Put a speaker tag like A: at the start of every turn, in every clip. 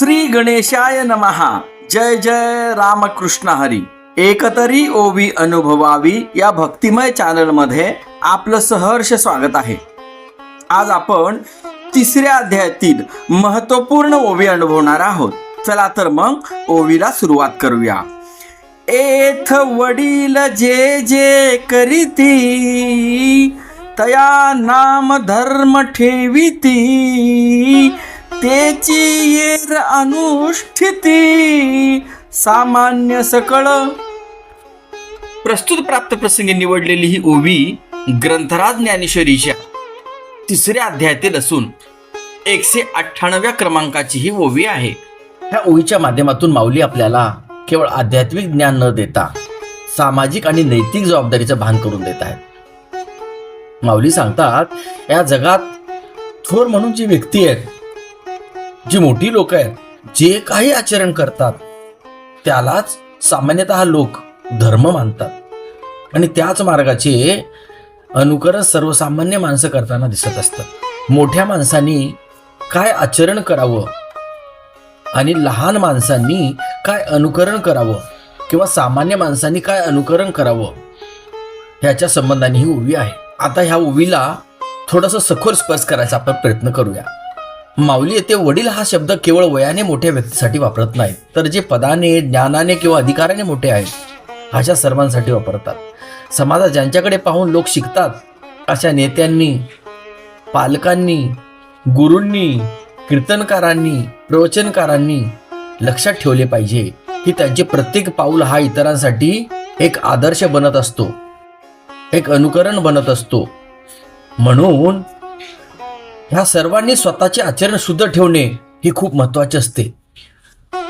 A: श्री गणेशाय नमः. जय जय रामकृष्ण हरी. एकतरी ओवी अनुभवावी या भक्तिमय चॅनलमध्ये आपलं सहर्ष स्वागत आहे. आज आपण तिसऱ्या अध्यायातील महत्वपूर्ण ओवी अनुभवणार आहोत. चला तर मग ओवीला सुरुवात करूया. एथ वडील जे जे करीती, तया नाम धर्म ठेविती, तेची येर अनुष्ठिती, सामान्य सकळ. प्रस्तुत प्राप्त प्रसंगी निवडलेली ही ओवी ग्रंथराज ज्ञानेश्वरीच्या तिसऱ्या अध्यायातील असून 198व्या क्रमांकाची ही ओवी आहे. ह्या ओवीच्या माध्यमातून माऊली आपल्याला केवळ आध्यात्मिक ज्ञान न देता सामाजिक आणि नैतिक जबाबदारीचं भान करून देत आहेत. माऊली सांगतात, या जगात थोर म्हणून जी व्यक्ती आहेत, जी मोठी लोक आहेत, जे काही आचरण करतात त्यालाच सामान्यतः लोक धर्म मानतात आणि त्याच मार्गाचे अनुकरण सर्वसामान्य माणसं करताना दिसत असतात. मोठ्या माणसांनी काय आचरण करावं आणि लहान माणसांनी काय अनुकरण करावं किंवा सामान्य माणसांनी काय अनुकरण करावं ह्याच्या संबंधाने ही ओवी आहे. आता ह्या ओवीला थोडंसं सखोल स्पर्श करायचा आपण प्रयत्न करूया. माऊली येथे वडील हा शब्द केवळ वयाने मोठ्या व्यक्तीसाठी वापरत नाही, तर जे पदाने, ज्ञानाने किंवा अधिकाराने मोठे आहेत अशा सर्वांसाठी वापरतात. समाजात ज्यांच्याकडे पाहून लोक शिकतात अशा नेत्यांनी, पालकांनी, गुरूंनी, कीर्तनकारांनी, प्रवचनकारांनी लक्षात ठेवले पाहिजे की त्यांचे प्रत्येक पाऊल हा इतरांसाठी एक आदर्श बनत असतो, एक अनुकरण बनत असतो. म्हणून ह्या सर्वांनी स्वतःचे आचरण शुद्ध ठेवणे हे खूप महत्वाचे असते.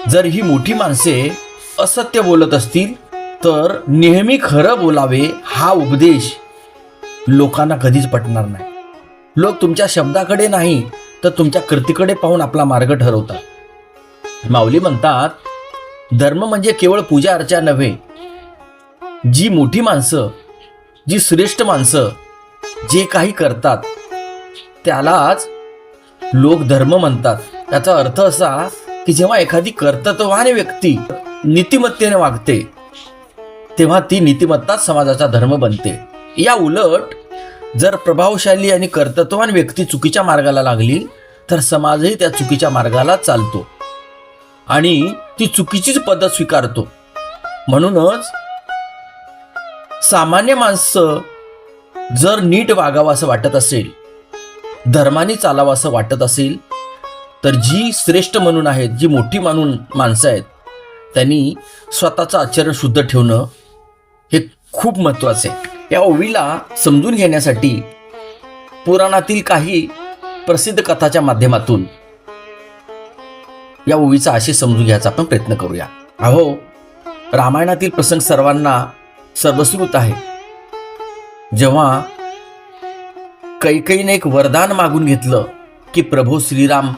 A: जर ही मोठी माणसे असत्य बोलत असतील तर नेहमी खरं बोलावे हा उपदेश लोकांना कधीच पटणार नाही. लोक तुमच्या शब्दाकडे नाही तर तुमच्या कृतीकडे पाहून आपला मार्ग ठरवतात. माऊली म्हणतात, धर्म म्हणजे केवळ पूजा अर्चा नव्हे. जी मोठी माणसं, जी श्रेष्ठ माणसं जे काही करतात त्यालाच लोक धर्म म्हणतात. याचा अर्थ असा की जेव्हा एखादी कर्तृत्ववान व्यक्ती नीतिमत्तेने वागते तेव्हा ती नीतिमत्ताच समाजाचा धर्म बनते. या उलट जर प्रभावशाली आणि कर्तृत्ववान व्यक्ती चुकीच्या मार्गाला लागली तर समाजही त्या चुकीच्या मार्गाला चालतो आणि ती चुकीचीच पद्धत स्वीकारतो. म्हणूनच सामान्य माणसं जर नीट वागावं असं वाटत असेल, धर्माने चालावं असं वाटत असेल, तर जी श्रेष्ठ म्हणून आहेत, जी मोठी म्हणून माणसं आहेत, त्यांनी स्वतःचं आचरण शुद्ध ठेवणं हे खूप महत्त्वाचं आहे. या ओवीला समजून घेण्यासाठी पुराणातील काही प्रसिद्ध कथाच्या माध्यमातून या ओवीचा आशय समजून घ्यायचा आपण प्रयत्न करूया. अहो, रामायणातील प्रसंग सर्वांना सर्वश्रुत आहे. जेव्हा कैकेयीने एक वरदान मागून घेतलं की प्रभू श्रीराम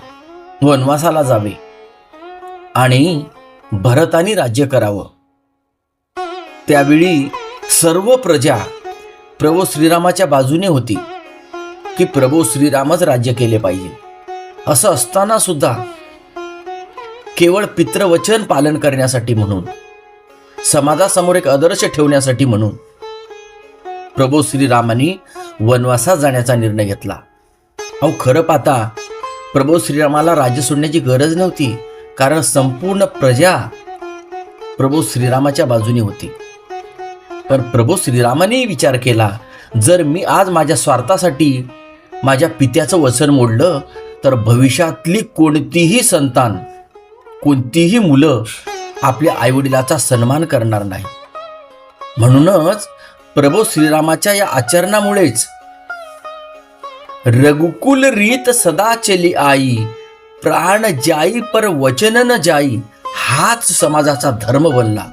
A: वनवासाला जावे आणि भरतानी राज्य करावं, त्यावेळी सर्व प्रजा प्रभू श्रीरामाच्या बाजूने होती की प्रभू श्रीरामच राज्य केले पाहिजे. असं असताना सुद्धा केवळ पितृवचन पालन करण्यासाठी म्हणून, समाजासमोर एक आदर्श ठेवण्यासाठी म्हणून प्रभू श्रीरामांनी वनवासात जाण्याचा निर्णय घेतला. अहो, खरं पाहता प्रभू श्रीरामाला राज्य सोडण्याची गरज नव्हती, कारण संपूर्ण प्रजा प्रभू श्रीरामाच्या बाजूने होती. पण प्रभू श्रीरामाने विचार केला, जर मी आज माझ्या स्वार्थासाठी माझ्या पित्याचं वचन मोडलं तर भविष्यातली कोणतीही संतान, कोणतीही मुलं आपल्या आईवडिलाचा सन्मान करणार नाही. म्हणूनच प्रभू श्रीरामाच्या या आचरणामुळेच रघुकुल रीत सदा चली आई, प्राण जाई पर वचन न जाई, हाच समाजाचा धर्म बनला.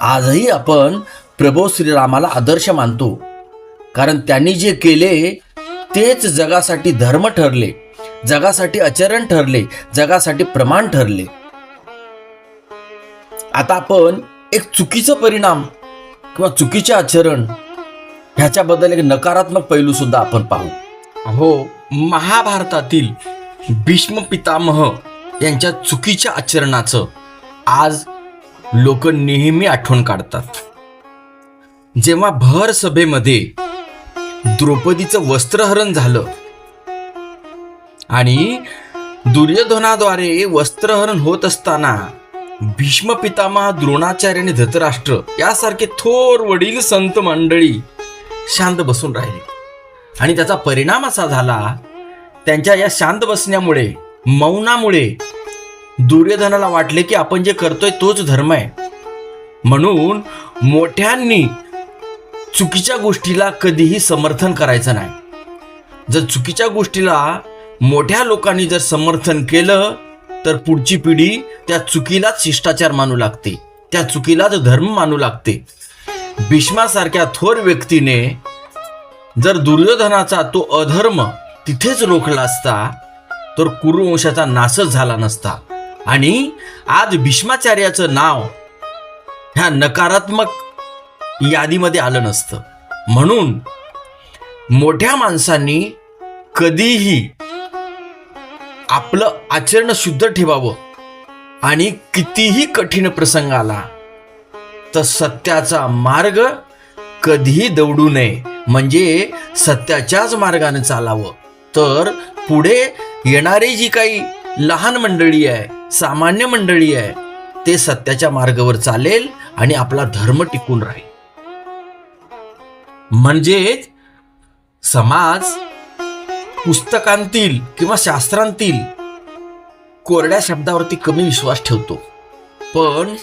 A: आजही आपण प्रभू श्रीरामाला आदर्श मानतो, कारण त्यांनी जे केले तेच जगासाठी धर्म ठरले, जगासाठी आचरण ठरले, जगासाठी प्रमाण ठरले. आता आपण एक चुकीचा परिणाम किंवा चुकीचे आचरण ह्याच्याबद्दल एक नकारात्मक पैलू सुद्धा आपण पाहू.
B: हो, महाभारतातील भीष्म पितामह
A: यांच्या चुकीच्या आचरणाचं आज लोक नेहमी आठवण काढतात. जेव्हा भर सभेमध्ये द्रौपदीचं वस्त्रहरण झालं आणि दुर्योधनाद्वारे वस्त्रहरण होत असताना भीष्म पितामह, द्रोणाचार्य आणि धृतराष्ट्र यासारखे थोर वडील संत मंडळी शांत बसून राहिले. आणि त्याचा परिणाम असा झाला, त्यांच्या या शांत बसण्यामुळे, मौनामुळे दुर्योधनाला वाटले की आपण जे करतोय तोच धर्म आहे. म्हणून मोठ्यांनी चुकीच्या गोष्टीला कधीही समर्थन करायचं नाही. जर चुकीच्या गोष्टीला मोठ्या लोकांनी जर समर्थन केलं तर पुढची पिढी त्या चुकीलाच शिष्टाचार मानू लागते, त्या चुकीलाच धर्म मानू लागते. भीष्मासारख्या थोर व्यक्तीने जर दुर्योधनाचा तो अधर्म तिथेच रोखला असता तर कुरुवंशाचा नाशच झाला नसता आणि आज भीष्माचार्याचं नाव ह्या नकारात्मक यादीमध्ये आलं नसतं. म्हणून मोठ्या माणसांनी कधीही आपलं आचरण शुद्ध ठेवावं आणि कितीही कठीण प्रसंग आला तर सत्याचा मार्ग कधीही दवडू नये, म्हणजे सत्याच्याच मार्गाने चालावं. तर पुढे येणारी जी काही लहान मंडळी आहे, सामान्य मंडळी आहे, ते सत्याच्या मार्गावर चालेल आणि आपला धर्म टिकून राहील. म्हणजेच समाज पुस्तकांतील किंवा शास्त्रांतील कोरड्या शब्दावरती कमी विश्वास ठेवतो, पण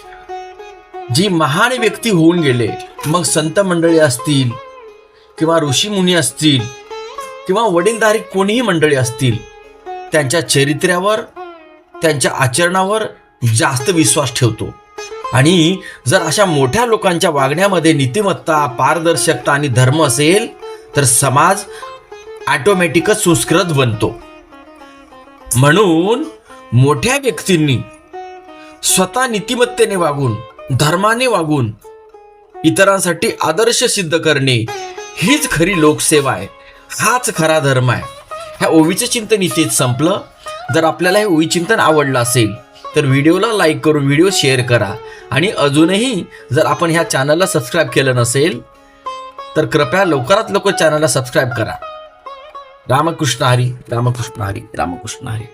A: जी महान व्यक्ती होऊन गेले, मग संत मंडळी असतील किंवा ऋषीमुनी असतील किंवा वडीलधारी कोणीही मंडळी असतील, त्यांच्या चरित्र्यावर, त्यांच्या आचरणावर जास्त विश्वास ठेवतो. आणि जर अशा मोठ्या लोकांच्या वागण्यामध्ये नीतिमत्ता, पारदर्शकता आणि धर्म असेल तर समाज ऑटोमॅटिकच सुसंस्कृत बनतो. म्हणून मोठ्या व्यक्तींनी स्वतः नीतिमत्तेने वागून, धर्माने वागून इतरांसाठी आदर्श सिद्ध करणे हीच खरी लोकसेवा आहे, हाच खरा धर्म आहे. ह्या ओवीचं चिंतन इथेच संपलं. जर आपल्याला हे ओवी चिंतन आवडलं असेल तर व्हिडिओला लाईक करून व्हिडिओ शेअर करा. आणि अजूनही जर आपण ह्या चॅनलला सबस्क्राईब केलं नसेल तर कृपया लवकरात लवकर चॅनलला सबस्क्राईब करा. रामकृष्ण हरी, रामकृष्ण हरी, रामकृष्ण हरी.